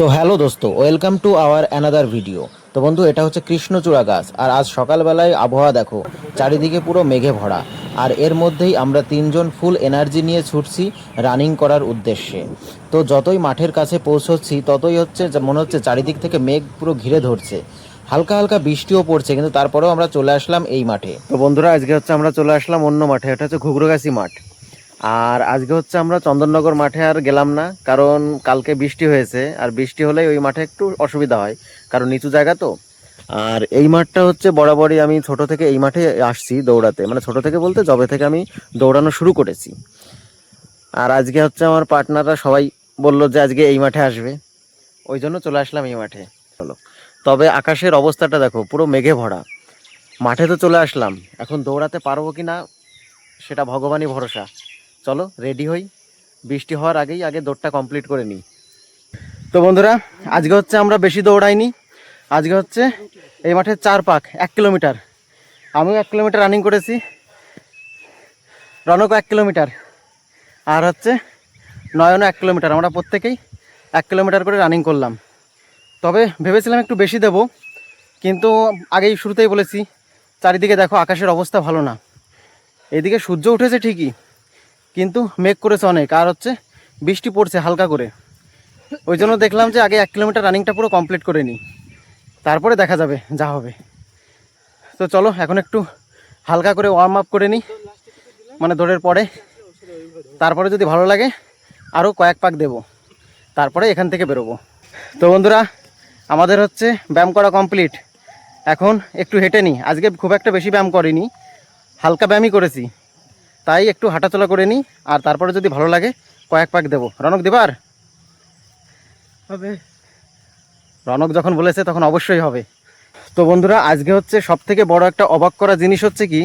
তো হ্যালো দোস্ত, welcome to our another video. তো বন্ধু, এটা হচ্ছে কৃষ্ণচূড়া গাছ। আর আজ সকালবেলায় আবহাওয়া দেখো, চারিদিকে পুরো মেঘে ভরা। আর এর মধ্যেই আমরা তিনজন ফুল এনার্জি নিয়ে ছুটছি রানিং করার উদ্দেশ্যে। তো যতই মাঠের কাছে পৌঁছচ্ছি ততই হচ্ছে মনে হচ্ছে চারিদিক থেকে মেঘ পুরো ঘিরে ধরছে। হালকা হালকা বৃষ্টিও পড়ছে, কিন্তু তারপরেও আমরা চলে আসলাম এই মাঠে। তো বন্ধুরা, আজকে হচ্ছে আমরা চলে আসলাম অন্য মাঠে। এটা হচ্ছে ঘুঘরুগাছি মাঠ। আর আজকে হচ্ছে আমরা চন্দননগর মাঠে আর গেলাম না, কারণ কালকে বৃষ্টি হয়েছে। আর বৃষ্টি হলে ওই মাঠে একটু অসুবিধা হয়, কারণ নিচু জায়গা তো। আর এই মাঠটা হচ্ছে বরাবরই আমি ছোট থেকে এই মাঠে আসছি দৌড়াতে, মানে ছোট থেকে বলতে যবে থেকে আমি দৌড়ানো শুরু করেছি। আর আজকে হচ্ছে আমার পার্টনাররা সবাই বললো যে আজকে এই মাঠে আসবে, ওই জন্য চলে আসলাম এই মাঠে। চলো, তবে আকাশের অবস্থাটা দেখো, পুরো মেঘে ভরা। মাঠে তো চলে আসলাম, এখন দৌড়াতে পারবো কি না সেটা ভগবানই ভরসা। চলো রেডি হই, বৃষ্টি হওয়ার আগেই আগে দৌড়টা কমপ্লিট করে নিই। তো বন্ধুরা, আজকে হচ্ছে আমরা বেশি দৌড়াইনি। আজকে হচ্ছে এই মাঠে 4 পাক 1 কিলোমিটার। আমিও 1 কিলোমিটার রানিং করেছি, রনকও 1 কিলোমিটার, আর হচ্ছে নয়নও 1 কিলোমিটার। আমরা প্রত্যেকেই 1 কিলোমিটার করে রানিং করলাম। তবে ভেবেছিলাম একটু বেশি দেব, কিন্তু আগেই শুরুতেই বলেছি, চারিদিকে দেখো আকাশের অবস্থা ভালো না। এদিকে সূর্য উঠেছে ঠিকই, কিন্তু মেঘ করেছে অনেক, আর হচ্ছে বৃষ্টি পড়ছে হালকা করে। ওই জন্য দেখলাম যে আগে 1 কিলোমিটার রানিংটা পুরো কমপ্লিট করে নিই, তারপরে দেখা যাবে যা হবে। তো চলো এখন একটু হালকা করে ওয়ার্ম আপ করে নিই, মানে দৌড়ের পরে। তারপরে যদি ভালো লাগে আরও কয়েক পাক দেব, তারপরে এখান থেকে বেরোবো। তো বন্ধুরা, আমাদের হচ্ছে ব্যায়াম করা কমপ্লিট। এখন একটু হেঁটে নিই। আজকে খুব একটা বেশি ব্যায়াম করিনি, হালকা ব্যায়ামই করেছি, তাই একটু হাঁটাচলা করে নিই। আর তারপরে যদি ভালো লাগে কয়েক পাক দেবো। রনক দিবার হবে, রনক যখন বলেছে তখন অবশ্যই হবে। তো বন্ধুরা, আজকে হচ্ছে সব থেকে বড় একটা অবাক করা জিনিস হচ্ছে কি,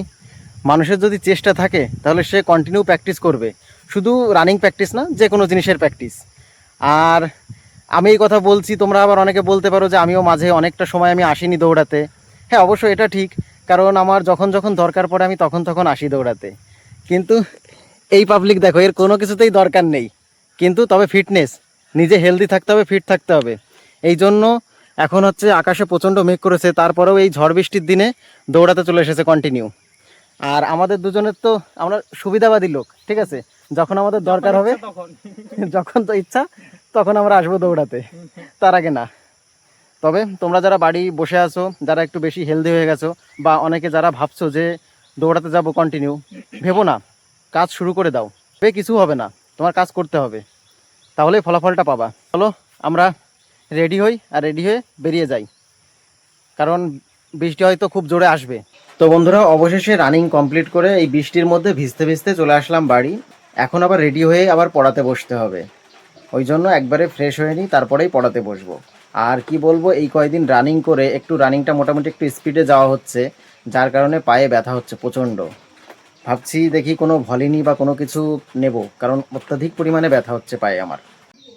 মানুষের যদি চেষ্টা থাকে তাহলে সে কন্টিনিউ প্র্যাকটিস করবে। শুধু রানিং প্র্যাকটিস না, যে কোনো জিনিসের প্র্যাকটিস। আর আমি এই কথা বলছি, তোমরা আবার অনেকে বলতে পারো যে আমিও মাঝে অনেকটা সময় আমি আসিনি দৌড়াতে। হ্যাঁ, অবশ্যই এটা ঠিক, কারণ আমার যখন যখন দরকার পড়ে আমি তখন তখন আসি দৌড়াতে। কিন্তু এই পাবলিক দেখো, এর কোনো কিছুতেই দরকার নেই, কিন্তু তবে ফিটনেস, নিজে হেলদি থাকতে হবে, ফিট থাকতে হবে। এই জন্য এখন হচ্ছে আকাশে প্রচণ্ড মেঘ করেছে, তারপরেও এই ঝড় বৃষ্টির দিনে দৌড়াতে চলে এসেছে কন্টিনিউ। আর আমাদের দুজনের তো আমরা সুবিধাবাদী লোক, ঠিক আছে। যখন আমাদের দরকার হবে, যখন তো ইচ্ছা তখন আমরা আসবো দৌড়াতে, তার আগে না। তবে তোমরা যারা বাড়ি বসে আছো, যারা একটু বেশি হেলদি হয়ে গেছো, বা অনেকে যারা ভাবছো যে দৌড়াতে যাবো কন্টিনিউ, ভেবো না, কাজ শুরু করে দাও। কিছু হবে না, তোমার কাজ করতে হবে, তাহলেই ফলাফলটা পাবা। চলো আমরা রেডি হই, আর রেডি হয়ে বেরিয়ে যাই, কারণ বৃষ্টি হয়তো খুব জোরে আসবে। তো বন্ধুরা, অবশেষে রানিং কমপ্লিট করে এই বৃষ্টির মধ্যে ভিজতে ভিজতে চলে আসলাম বাড়ি। এখন আবার রেডি হয়ে আবার পড়াতে বসতে হবে, ওই জন্য একবারে ফ্রেশ হয়ে নিই, তারপরেই পড়াতে বসবো। আর কি বলবো, এই কয়েকদিন রানিং করে একটু রানিংটা মোটামুটি একটু স্পিডে যাওয়া হচ্ছে, যার কারণে পায়ে ব্যথা হচ্ছে প্রচণ্ড। ভাবছি দেখি কোনো ভলিনি বা কোনো কিছু নেব, কারণ অত্যাধিক পরিমাণে ব্যথা হচ্ছে পায়ে আমার।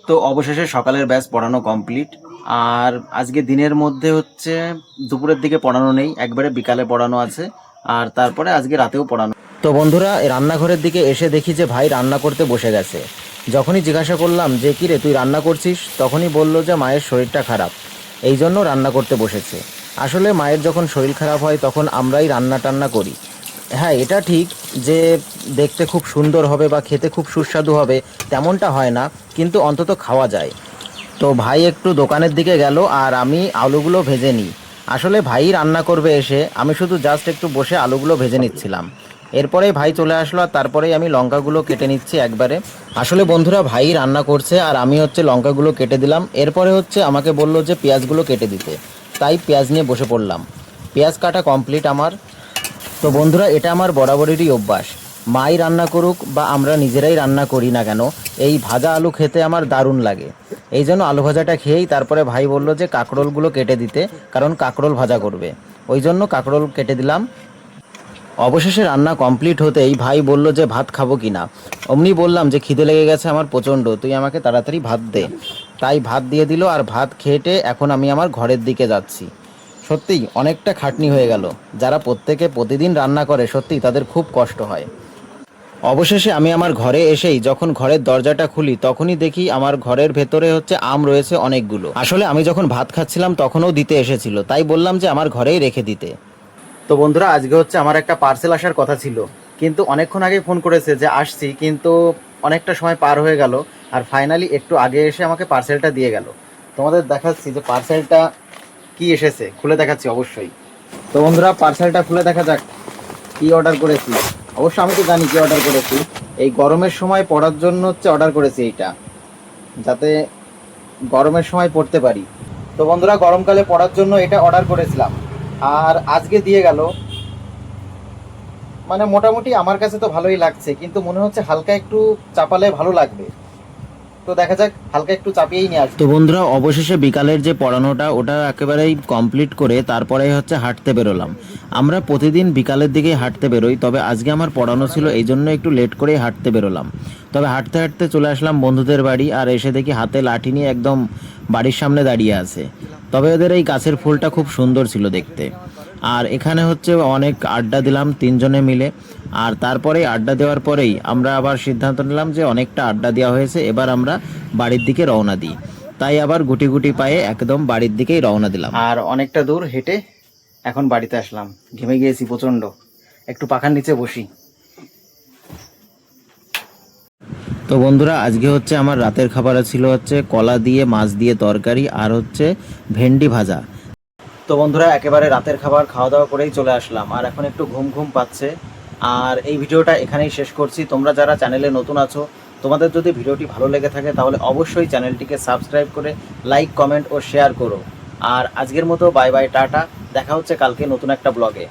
তো অবশেষে সকালের ব্যাচ পড়ানো কমপ্লিট। আর আজকে দিনের মধ্যে হচ্ছে দুপুরের দিকে পড়ানো নেই, একবারে বিকালে পড়ানো আছে, আর তারপরে আজকে রাতেও পড়ানো। তো বন্ধুরা, রান্নাঘরের দিকে এসে দেখি যে ভাই রান্না করতে বসে গেছে। যখনই জিজ্ঞাসা করলাম যে কী রে তুই রান্না করছিস, তখনই বলল যে মায়ের শরীরটা খারাপ, এই জন্য রান্না করতে বসেছে। আসলে মায়ের যখন শরীর খারাপ হয় তখন আমরাই রান্না টান্না করি। হ্যাঁ, এটা ঠিক যে দেখতে খুব সুন্দর হবে বা খেতে খুব সুস্বাদু হবে তেমনটা হয় না, কিন্তু অন্তত খাওয়া যায়। তো ভাই একটু দোকানের দিকে গেল, আর আমি আলুগুলো ভেজে নিই। আসলে ভাই রান্না করবে এসে, আমি শুধু জাস্ট একটু বসে আলুগুলো ভেজে নিচ্ছিলাম। এরপরেই ভাই চলে আসলো, আর তারপরেই আমি লঙ্কাগুলো কেটে নিচ্ছি একবারে। আসলে বন্ধুরা, ভাই রান্না করছে আর আমি হচ্ছে লঙ্কাগুলো কেটে দিলাম। এরপরে হচ্ছে আমাকে বলল যে পেঁয়াজগুলো কেটে দিতে, তাই পেঁয়াজ নিয়ে বসে পড়লাম। পেঁয়াজ কাটা কমপ্লিট আমার। তো বন্ধুরা, এটা আমার বরাবরেরই অভ্যাস, মাই রান্না করুক বা আমরা নিজেরাই রান্না করি না কেন, এই ভাজা আলু খেতে আমার দারুণ লাগে। এই জন্য আলু ভাজাটা খেয়েই তারপরে ভাই বলল যে কাঁকরোলগুলো কেটে দিতে, কারণ কাঁকরোল ভাজা করবে, ওই জন্য কাঁকরোল কেটে দিলাম। অবশেষে রান্না কমপ্লিট হতেই ভাই বলল যে ভাত খাবো কি না। অমনি বললাম যে খিদে লেগে গেছে আমার প্রচণ্ড, তুই আমাকে তাড়াতাড়ি ভাত দে। তাই ভাত দিয়ে দিল, আর ভাত খেটে এখন আমি আমার ঘরের দিকে যাচ্ছি। সত্যিই অনেকটা খাটনি হয়ে গেল, যারা প্রত্যেকে প্রতিদিন রান্না করে সত্যিই তাদের খুব কষ্ট হয়। অবশেষে আমি আমার ঘরে এসেই যখন ঘরের দরজাটা খুলি তখনই দেখি আমার ঘরের ভেতরে হচ্ছে আম রয়েছে অনেকগুলো। আসলে আমি যখন ভাত খাচ্ছিলাম তখনও দিতে এসেছিল, তাই বললাম যে আমার ঘরেই রেখে দিতে। তো বন্ধুরা, আজকে হচ্ছে আমার একটা পার্সেল আসার কথা ছিল, কিন্তু অনেকক্ষণ আগে ফোন করেছে যে আসছি, কিন্তু অনেকটা সময় পার হয়ে গেল। আর ফাইনালি একটু আগে এসে আমাকে পার্সেলটা দিয়ে গেল। তোমাদের দেখাচ্ছি যে পার্সেলটা কি এসেছে, খুলে দেখাচ্ছি অবশ্যই। তো বন্ধুরা, পার্সেলটা খুলে দেখা যাক কি অর্ডার করেছি। অবশ্য আমি তো জানি কি অর্ডার করেছি। এই গরমের সময় পরার জন্য হচ্ছে অর্ডার করেছি এইটা, যাতে গরমের সময় পড়তে পারি। তো বন্ধুরা, গরমকালে পরার জন্য এটা অর্ডার করেছিলাম, আর আজকে দিয়ে গেল। মানে মোটামুটি আমার কাছে তো ভালোই লাগছে, কিন্তু মনে হচ্ছে হালকা একটু চাপালে ভালো লাগবে। তো দেখা যাক, হালকা একটু চাপিয়েই নিয়ে আসবো। তো বন্ধুরা, অবশেষে বিকালের যে পড়ানোটা ওটা একেবারেই কমপ্লিট করে তারপরে হচ্ছে হাঁটতে বেরোলাম। আমরা প্রতিদিন বিকালের দিকেই হাঁটতে বেরোই, তবে আজকে আমার পড়ানো ছিল এই জন্য একটু লেট করেই হাঁটতে বেরোলাম। তবে হাঁটতে হাঁটতে চলে আসলাম বন্ধুদের বাড়ি, আর এসে দেখি হাতে লাঠি নিয়ে একদম বাড়ির সামনে দাঁড়িয়ে আছে। তবে ওদের এই গাছের ফুলটা খুব সুন্দর ছিল দেখতে। আর এখানে হচ্ছে অনেক আড্ডা দিলাম তিনজনে মিলে। আর তারপরেই আড্ডা দেওয়ার পরেই আমরা আবার সিদ্ধান্ত নিলাম যে অনেকটা আড্ডা দেওয়া হয়েছে, এবার আমরা বাড়ির দিকে রওনা দিই। তাই আবার গুটি গুটি পায়ে একদম বাড়ির দিকেই রওনা দিলাম। আর অনেকটা দূর হেঁটে এখন বাড়িতে আসলাম। ঘেমে গিয়েছি প্রচণ্ড, একটু পাখার নিচে বসি। তো বন্ধুরা, আজকে হচ্ছে আমার রাতের খাবার ছিল হচ্ছে কলা দিয়ে মাছ দিয়ে তরকারি আর হচ্ছে ভেন্ডি ভাজা। তো বন্ধুরা, একেবারে রাতের খাবার খাওয়া দাওয়া করেই চলে আসলাম, আর এখন একটু ঘুম ঘুম পাচ্ছে। আর এই ভিডিওটা এখানেই শেষ করছি। তোমরা যারা চ্যানেলে নতুন আছো, তোমাদের যদি ভিডিওটি ভালো লেগে থাকে তাহলে অবশ্যই চ্যানেলটিকে সাবস্ক্রাইব করে লাইক, কমেন্ট ও শেয়ার করো। আর আজকের মতো বাই বাই, টাটা। দেখা হচ্ছে কালকে নতুন একটা ব্লগে।